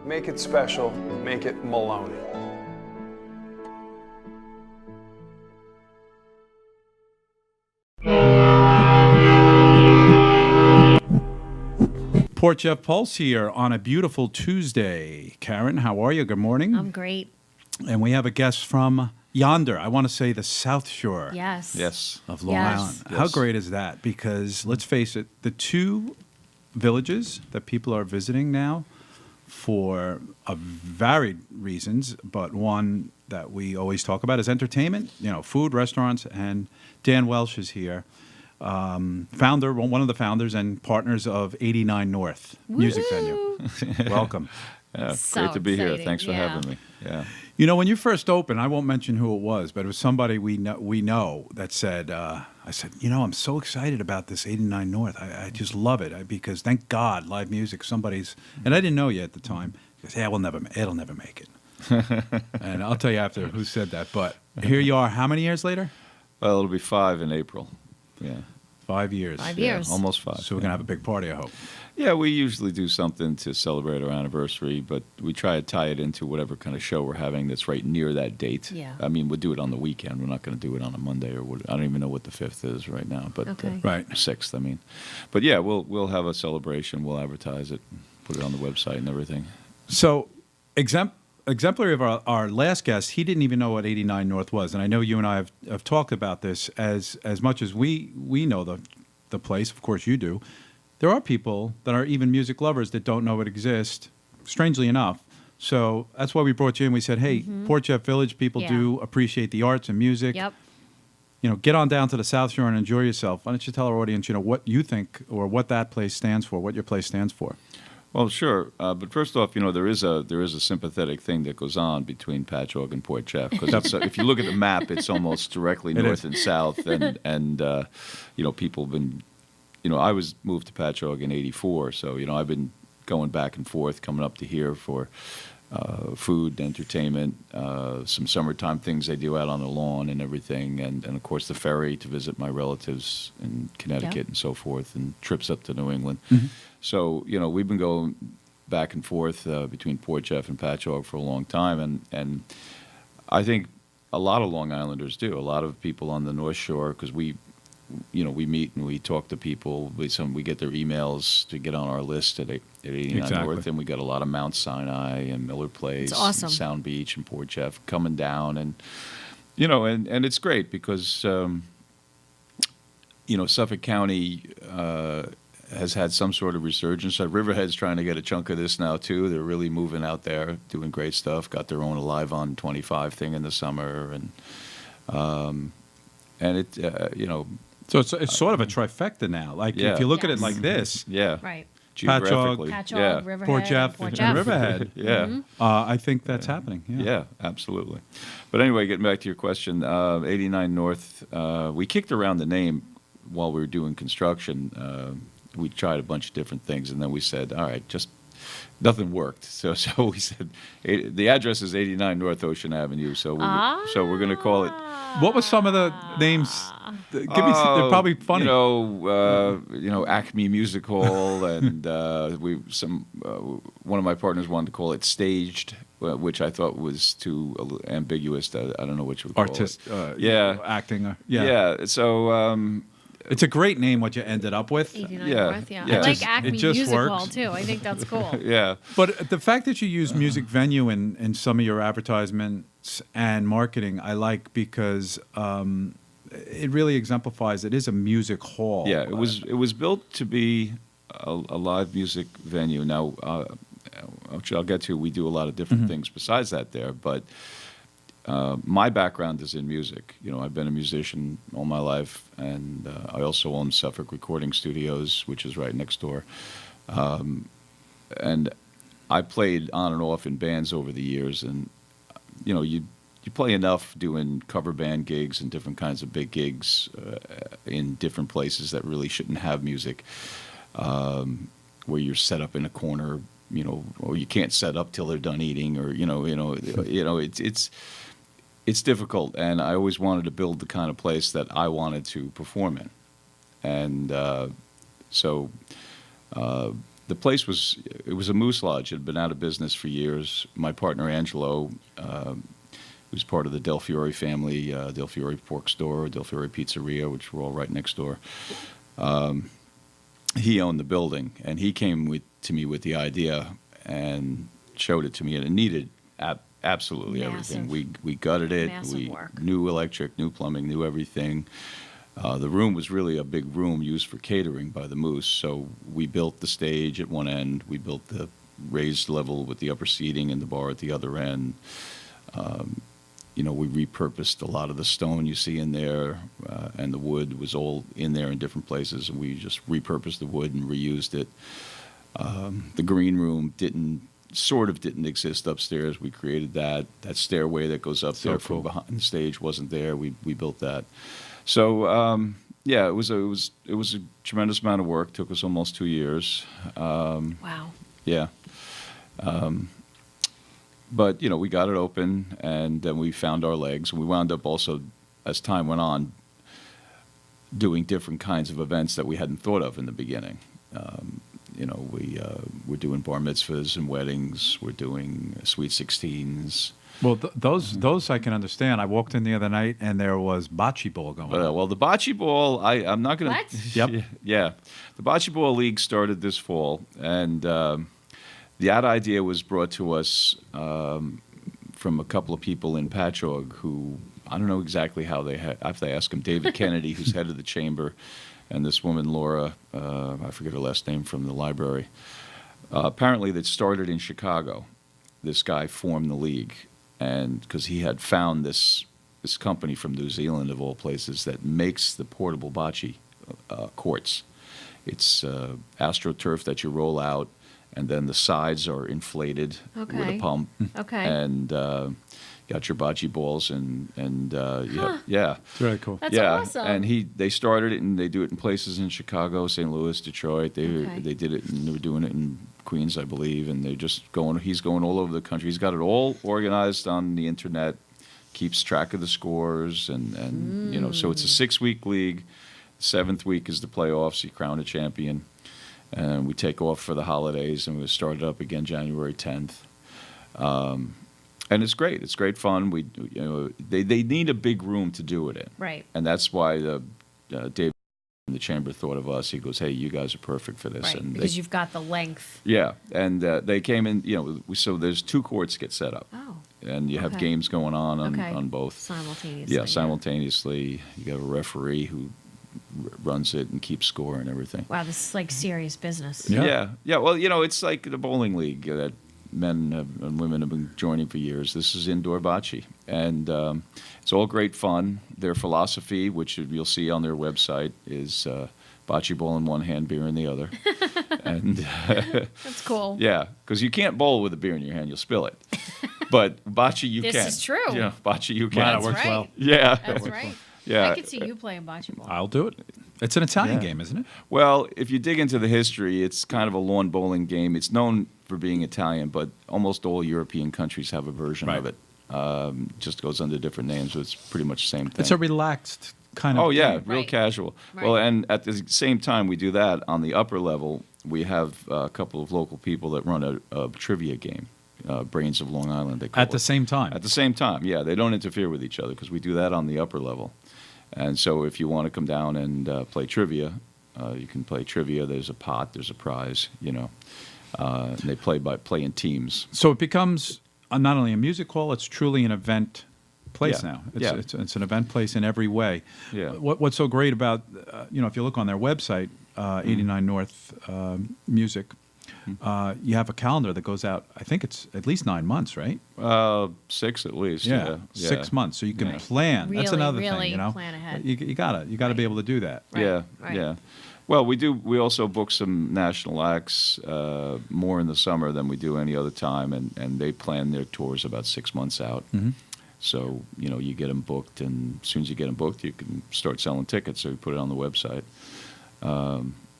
Make it special. Make it Maloney. Port Jeff Pulse here on a beautiful Tuesday. Karen, how are you? Good morning. I'm great. And we have a guest from yonder. I want to say the South Shore Yes. of Long Yes. Island. Yes. How great is that? Because let's face it, the two villages that people are visiting now for varied reasons, but one that we always talk about is entertainment, food, restaurants, and Dan Welsch is here. One of the founders and partners of 89 North Music Venue. Welcome. Yeah, So great to be here. exciting, Thanks for yeah. having me. Yeah. When you first opened, I won't mention who it was, but it was somebody we know that said, I said, I'm so excited about this 89 North. I just love it because thank God, live music, and I didn't know you at the time. He goes, it'll never make it. And I'll tell you after who said that, but here you are. How many years later? Well, it'll be 5 in April. Yeah. 5 years. 5 Yeah, years. almost 5. So we're going to have a big party, I hope. Yeah, we usually do something to celebrate our anniversary, but we try to tie it into whatever kind of show we're having that's right near that date. Yeah. I mean, we'll do it on the weekend. We're not going to do it on a Monday or I don't even know what the 5th is right now, but Okay. Right. 6th, I mean. But yeah, we'll have a celebration. We'll advertise it, put it on the website and everything. So, exemplary of our last guest, he didn't even know what 89 North was, and I know you and I have talked about this as much as we know the place. Of course, you do. There are people that are even music lovers that don't know it exists. Strangely enough, so that's why we brought you in. We said, "Hey, Port Jeff Village people Yeah. do appreciate the arts and music. Yep. Get on down to the South Shore and enjoy yourself. Why don't you tell our audience, what you think or what that place stands for, what your place stands for?" Well, sure, but first off, there is a sympathetic thing that goes on between Patchogue and Port Jeff because if you look at the map, it's almost directly north and south, and people have been, I was moved to Patchogue in '84, so I've been going back and forth, coming up to here for food, entertainment, some summertime things they do out on the lawn and everything, and of course the ferry to visit my relatives in Connecticut Yeah. and so forth, and trips up to New England. Mm-hmm. So, we've been going back and forth between Port Jeff and Patchogue for a long time, and I think a lot of Long Islanders do. A lot of people on the North Shore, because we meet and we talk to people. We get their emails to get on our list at 89 Exactly. North, and we got a lot of Mount Sinai and Miller Place, It's awesome. and Sound Beach and Port Jeff coming down, and and it's great because Suffolk County has had some sort of resurgence. Riverhead's trying to get a chunk of this now too. They're really moving out there, doing great stuff. Got their own Alive on 25 thing in the summer, and it So it's sort of a trifecta now. Like if you look at it Yes. like this, yeah, Right. geographically, Patchogue, yeah. Riverhead, Port Jeff, Port and Jeff. Riverhead. Yeah. I think that's happening. Yeah, absolutely. But anyway, getting back to your question, 89 North, we kicked around the name while we were doing construction. We tried a bunch of different things, and then we said, all right, just nothing worked. So we said, the address is 89 North Ocean Avenue, so we're going to call it. What was some of the names? Give me. They're probably funny. Acme Music Hall, and one of my partners wanted to call it Staged, which I thought was too ambiguous. I don't know what you would call Artist. it. Yeah, Acting. yeah. So. It's a great name. What you ended up with. 89 Yeah. North, yeah. Yeah. I like It Acme just Music works. Hall, too. I think that's cool. Yeah. But the fact that you use music venue in some of your advertisements and marketing, I like because it really exemplifies it is a music hall. Yeah, it was built to be a live music venue. Now, which I'll get to, we do a lot of different things besides that there, but my background is in music. I've been a musician all my life, and I also own Suffolk Recording Studios, which is right next door. And I played on and off in bands over the years, and you play enough doing cover band gigs and different kinds of big gigs in different places that really shouldn't have music, where you're set up in a corner, or you can't set up till they're done eating, or it's difficult. And I always wanted to build the kind of place that I wanted to perform in, and so the place was a moose lodge. It had been out of business for years. My partner Angelo, who's part of the Del Fiore family, Del Fiore Pork Store, Del Fiore Pizzeria, which were all right next door. He owned the building, and he came to me with the idea and showed it to me, and it needed absolutely Massive. everything. We gutted it. Massive We work. new electric, new plumbing, new everything. The room was really a big room used for catering by the Moose. So we built the stage at one end. We built the raised level with the upper seating and the bar at the other end. We repurposed a lot of the stone you see in there, and the wood was all in there in different places, and we just repurposed the wood and reused it. The green room didn't exist upstairs. We created that. That stairway that goes up So there cool. from behind the stage wasn't there. We built that. So it was a tremendous amount of work. Took us almost 2 years. Wow. Yeah. But, we got it open, and then we found our legs. We wound up also, as time went on, doing different kinds of events that we hadn't thought of in the beginning. We're doing bar mitzvahs and weddings. We're doing sweet 16s. Well, those I can understand. I walked in the other night, and there was Bocce Ball going on. Well, the Bocce Ball, I'm not going to... What? Yep. Yeah. The Bocce Ball League started this fall, and that idea was brought to us from a couple of people in Patchogue who, I don't know exactly how I have to ask them, David Kennedy, who's head of the chamber, and this woman, Laura, I forget her last name, from the library. Apparently, that started in Chicago. This guy formed the league, and because he had found this company from New Zealand, of all places, that makes the portable bocce courts. It's AstroTurf that you roll out, and then the sides are inflated with a Okay. pump. Okay. And got your bocce balls, and yeah. It's really cool. That's Yeah, awesome. and they started it, and they do it in places in Chicago, St. Louis, Detroit. Okay. They did it, and they were doing it in Queens, I believe, and he's going all over the country. He's got it all organized on the internet, keeps track of the scores, and so it's a 6-week league. 7th week is the playoffs. You crown a champion, and we take off for the holidays, and we start it up again January 10th. And it's great. It's great fun. They need a big room to do it in. Right. And that's why David in the chamber thought of us. He goes, "Hey, you guys are perfect for this." Right. And Because you've got the length. yeah, and they came in. So there's 2 courts get set up, Oh. and you have Okay. games going on Okay. on both. Simultaneously. Yeah, simultaneously. You got a referee who runs it and keeps score and everything. Wow, this is like serious business. Yeah. Yeah. Well, it's like the bowling league that men and women have been joining for years. This is indoor bocce, and it's all great fun. Their philosophy, which you'll see on their website, is bocce ball in one hand, beer in the other. And That's cool. yeah, because you can't bowl with a beer in your hand; you'll spill it. But bocce, you This can. is true. Yeah, bocce, you Wow, can. that That's works right. well. Yeah. That's right. Yeah. I could see you playing bocce ball. I'll do it. It's an Italian Yeah. game, isn't it? Well, if you dig into the history, it's kind of a lawn bowling game. It's known for being Italian, but almost all European countries have a version of Right. it. Just goes under different names, so it's pretty much the same thing. It's a relaxed kind of Oh yeah, game. real Right. casual. Right. Well, and at the same time we do that on the upper level, we have a couple of local people that run a trivia game, Brains of Long Island. They call At the it. same time. At the same time, yeah. They don't interfere with each other because we do that on the upper level. And so if you want to come down and play trivia, you can play trivia. There's a pot. There's a prize. And they play in teams. So it becomes not only a music hall, it's truly an event place Yeah. now. Yeah. It's an event place in every way. Yeah. What's so great about, if you look on their website, 89 North Music, you have a calendar that goes out, I think it's at least 9 months, right? 6 at least. Yeah, Yeah. 6 months. So you can Yeah. plan. That's Really, another really thing, you know. plan ahead. You gotta be able to do that. Right, Yeah, right. yeah. Well, we also book some national acts more in the summer than we do any other time, and they plan their tours about 6 months out. Mm-hmm. So you get them booked, and as soon as you get them booked, you can start selling tickets. So you put it on the website.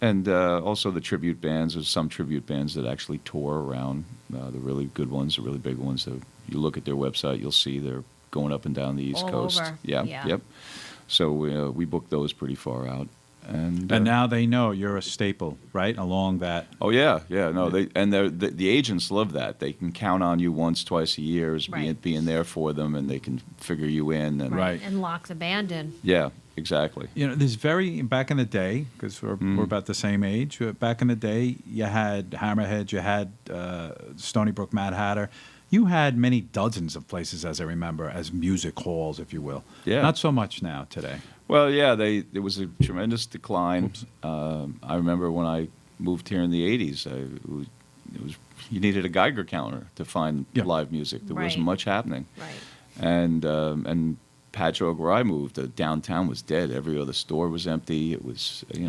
And also the tribute bands. There's some tribute bands that actually tour around. The really good ones, the really big ones. That you look at their website, you'll see they're going up and down the East All Coast. over. Yeah, Yeah. yep. So we book those pretty far out. And now they know you're a staple, right, along that. Oh yeah, yeah. No, the agents love that. They can count on you once, twice a year as being there for them, and they can figure you in. And, Right. And lock the band in. Yeah, exactly. You know, there's back in the day, because we're about the same age. Back in the day, you had Hammerhead, you had Stony Brook Mad Hatter. You had many dozens of places, as I remember, as music halls, if you will. Yeah. Not so much now today. Well, yeah, there was a tremendous decline. I remember when I moved here in the '80s, you needed a Geiger counter to find live music. There wasn't much happening. Right. And Patchogue, where I moved, the downtown was dead. Every other store was empty. It was, it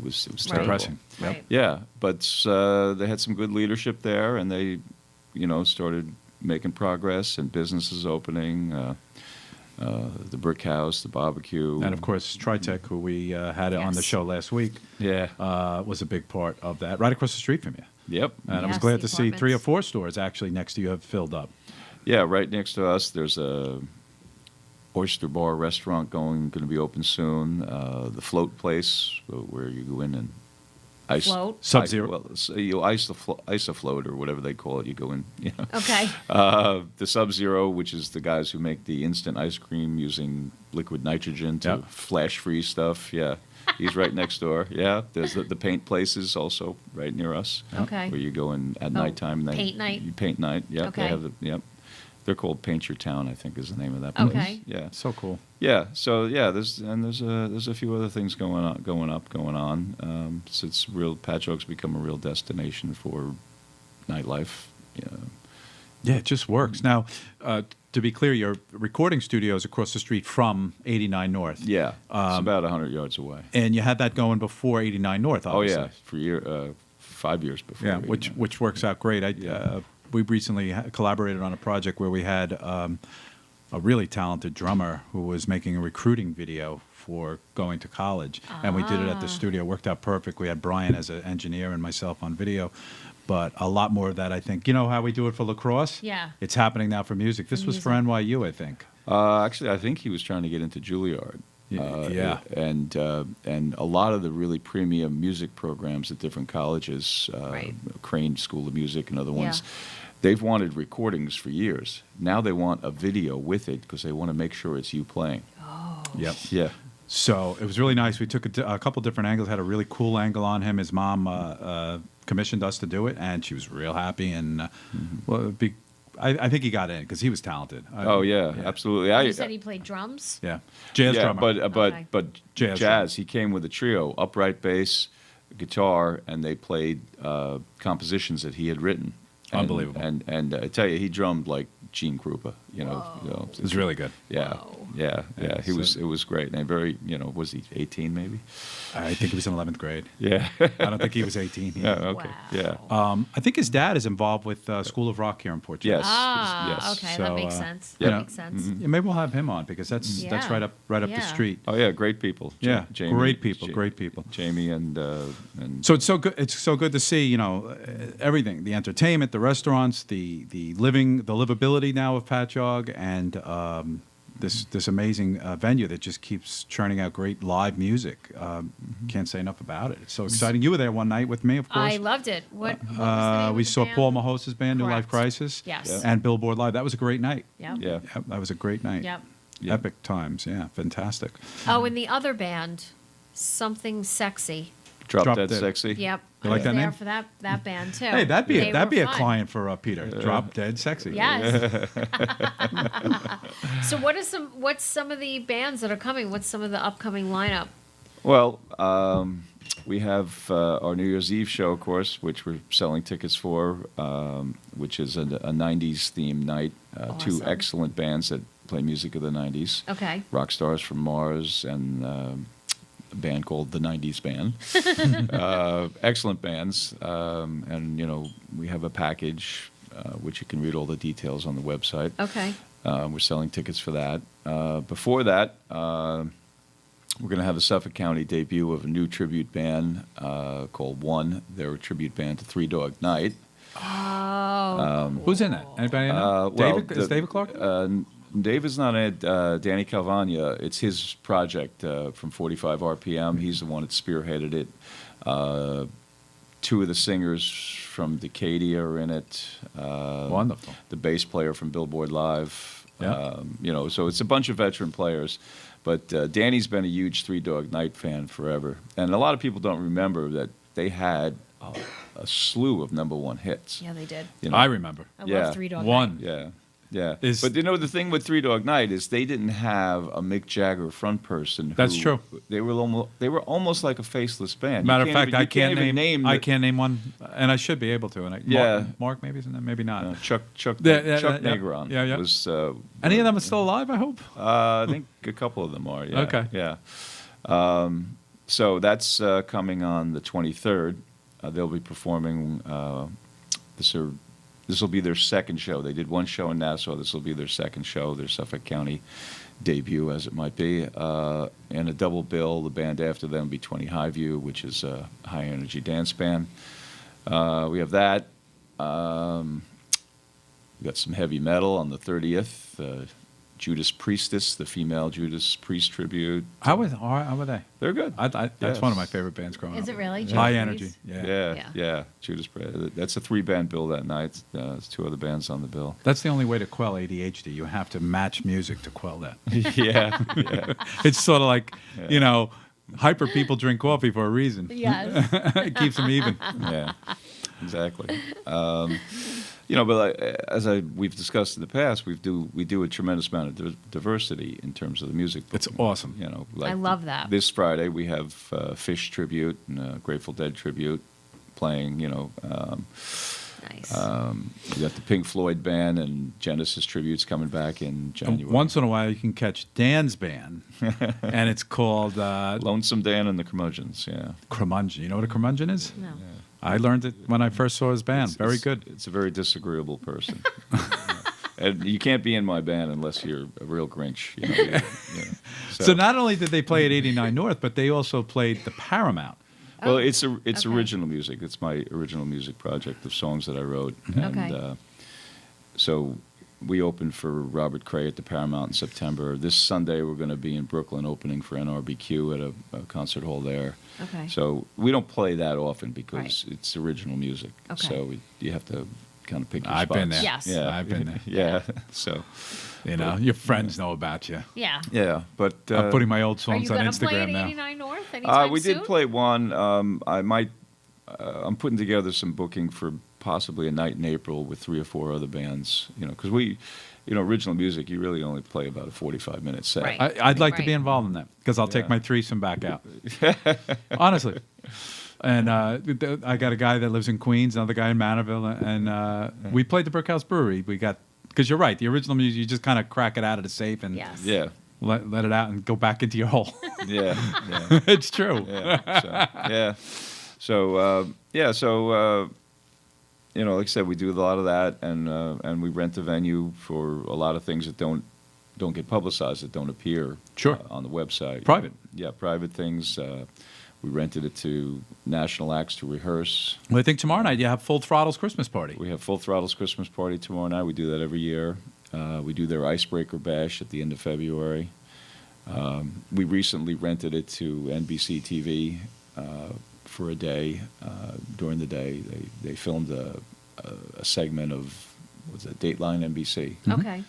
was terrible. Depressing. Right. Yeah, but they had some good leadership there, and they, started making progress and businesses opening. The Brick House, the barbecue, And, of course, Tritech, who we had on the show last week, was a big part of that, right across the street from you. Yep. And I was Yes, glad the to see 3 or apartments. 4 stores actually next to you have filled up. Yeah, right next to us, there's a oyster bar restaurant going to be open soon. The Float Place, where you go in and ice Float? Sub-Zero. Well, so you ice a float or whatever they call it. You go in. Okay. The Sub-Zero, which is the guys who make the instant ice cream using liquid nitrogen to flash freeze stuff. Yeah, he's right next door. Yeah, there's the paint places also right near us. Okay. Where you go in at nighttime. And paint night? You paint night. Yeah. Okay. They have they're called Paint Your Town, I think, is the name of that place. Okay. Yeah. So cool. Yeah. So yeah, there's a few other things going on. So it's real. Patchogue's become a real destination for nightlife. Yeah. Yeah, it just works. Now, to be clear, your recording studio is across the street from 89 North. Yeah. It's about 100 yards away. And you had that going before 89 North, obviously. Oh yeah, for 5 years before. Yeah, which works out great. We recently collaborated on a project where we had a really talented drummer who was making a recruiting video for going to college, and we did it at the studio. Worked out perfect. We had Brian as an engineer and myself on video, but a lot more of that, I think. You know how we do it for lacrosse? Yeah. It's happening now for music. This was for NYU, I think. Actually, I think he was trying to get into Juilliard. Yeah. And a lot of the really premium music programs at different colleges, Crane School of Music and other ones, they've wanted recordings for years. Now they want a video with it because they want to make sure it's you playing. Oh. Yep. Yeah. So it was really nice. We took a couple different angles, had a really cool angle on him. His mom commissioned us to do it, and she was real happy. And I think he got in because he was talented. Absolutely. You said he played drums? Yeah, jazz drummer. Okay. But Jazz jazz, he came with a trio, upright bass, guitar, and they played compositions that he had written. Unbelievable. And I tell you, he drummed like Gene Krupa. It was really good. Yeah, Whoa. yeah. It So- was great. And very, was he 18 maybe? I think he was in 11th grade. Yeah. I don't think he was 18. Yeah. Okay. Wow. Yeah. I think his dad is involved with School of Rock here in Port Charles. Yes. Ah, okay, So, that makes sense. yeah. That makes sense. Yeah, maybe we'll have him on because that's Yeah. right up the Yeah. street. Oh yeah, great people. Yeah, Jamie, great people. Jamie and So it's so good. It's so good to see, everything: the entertainment, the restaurants, the livability now of Patchogue, and this amazing venue that just keeps churning out great live music. Can't say enough about it. It's so exciting. You were there one night with me, of course. I loved it. What was the name of We the saw band? Paul Mahos's band, New Life Correct. Crisis, Yes. and Billboard Live. That was a great night. Yep. yeah. Yep, that was a great night. Yep. Yeah. Epic times. Yeah, fantastic. Oh, and the other band, Something Sexy. Drop Drop Dead Dead. Sexy. Yep. You I like was that there name? for that band too. Hey, that'd They be were a fun. client for Peter. Drop Dead Sexy. Yes. So what's some of the bands that are coming? What's some of the upcoming lineup? Well, we have our New Year's Eve show, of course, which we're selling tickets for, which is a 90s themed night. Two Awesome. excellent bands that play music of the 90s. Okay. Rock Stars from Mars and a band called the 90s Band. Excellent bands. And, we have a package, which you can read all the details on the website. Okay. We're selling tickets for that. Before that, we're going to have a Suffolk County debut of a new tribute band called One. They're a tribute band to Three Dog Night. Oh. Who's in it? Anybody know? Well, David? Is David Clark? Dave is not in it. Danny Calvagna, it's his project from 45 RPM. He's the one that spearheaded it. Two of the singers from Decadia are in it. Wonderful. The bass player from Billboard Live. Yeah. So it's a bunch of veteran players. But Danny's been a huge Three Dog Night fan forever. And a lot of people don't remember that they had a slew of #1 hits. Yeah, they did. You know? I remember. I Yeah. love Three Dog One. Night. Yeah. Is- But the thing with Three Dog Night is they didn't have a Mick Jagger front person. That's who- true. They were almost like a faceless band. Matter You of fact, even- I you can't even name. the- I can't name one, and I should be able to. And Yeah. Mark maybe isn't that? Maybe not. Chuck Yeah, Negron yeah. was. Any of them are still alive? I hope. I think a couple of them are. Yeah. Okay. Yeah. So that's coming on the 23rd. They'll be performing. This will be their second show. They did one show in Nassau. This will be their second show, their Suffolk County debut, as it might be. And a double bill. The band after them will be 20 Highview, which is a high-energy dance band. We have that. We got some heavy metal on the 30th. Judas Priestess, the female Judas Priest tribute. How were they? They're good. That's Yes. one of my favorite bands growing up. Is it really? High Judas energy. Priest? Yeah. Yeah. Judas Priest. That's a 3-band bill that night. There's 2 other bands on the bill. That's the only way to quell ADHD. You have to match music to quell that. yeah. It's sort of like, hyper people drink coffee for a reason. Yes. It keeps them even. Yeah, exactly. But we've discussed in the past, we do a tremendous amount of diversity in terms of the music. It's awesome. I love that. This Friday we have Fish tribute and Grateful Dead tribute playing. Nice. We got the Pink Floyd band and Genesis tributes coming back in January. Once in a while, you can catch Dan's band, and it's called Lonesome Dan and the Curmudgeons. Yeah. Curmudgeon. You know what a curmudgeon is? No. I learned it when I first saw his band. Very good. It's a very disagreeable person. And you can't be in my band unless you're a real Grinch. So not only did they play at 89 North, but they also played the Paramount. Well, it's okay. original music. It's my original music project of songs that I wrote. And Okay. So we opened for Robert Cray at the Paramount in September. This Sunday we're going to be in Brooklyn opening for NRBQ at a concert hall there. Okay. So we don't play that often because Right. it's original music. Okay. So you have to kind of pick your I've spots. been there. Yes. Yeah. I've been there. Yeah. So Your friends know about you. Yeah. yeah, but I'm putting my old Are songs you on going to play at Instagram now. 89 North anytime we soon? did play one. I might. I'm putting together some booking for possibly a night in April with 3 or 4 other bands. Because original music, you really only play about a 45-minute set. Right. I'd like to be Right. involved in that because I'll take Yeah. my threesome back out. Honestly. And I got a guy that lives in Queens, another guy in Manorville, and we played the Brickhouse Brewery. Because you're right, the original music, you just kind of crack it out of the safe and Yes. Yeah. let it out and go back into your hole. Yeah. Yeah. It's true. Yeah. So like I said, we do a lot of that, and we rent the venue for a lot of things that don't get publicized, that don't appear Sure. on the website. Private. Yeah, private things. We rented it to national acts to rehearse. Well, I think tomorrow night you have Full Throttle's Christmas party. We have Full Throttle's Christmas party tomorrow night. We do that every year. We do their Icebreaker Bash at the end of February. We recently rented it to NBC TV for a day. During the day, they filmed a segment of Dateline NBC. Okay.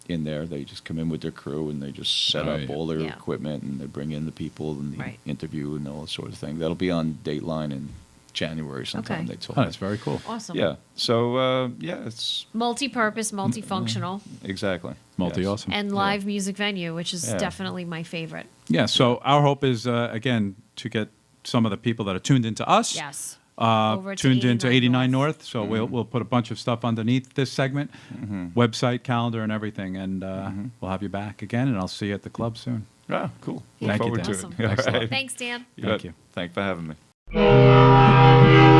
In there, they just come in with their crew and they just set up all their Yeah. equipment and they bring in the people and the Right. interview and all that sort of thing. That'll be on Dateline in January sometime. Okay. They told Oh, me. that's very cool. Awesome. Yeah. So it's Multi-purpose, multifunctional, exactly Multi-awesome. and live music venue, which is Yeah. definitely my favorite. Yeah, so our hope is, again, to get some of the people that are tuned into us. Yes. Uh, Over to tuned into 89 North. North. So we'll put a bunch of stuff underneath this segment, website, calendar, and everything. And we'll have you back again, and I'll see you at the club soon. Ah, cool. Thank Look you, forward Dan. to Awesome. it. All Thanks a lot. right. Thanks, Dan. You bet. Thank you. Thanks for having me.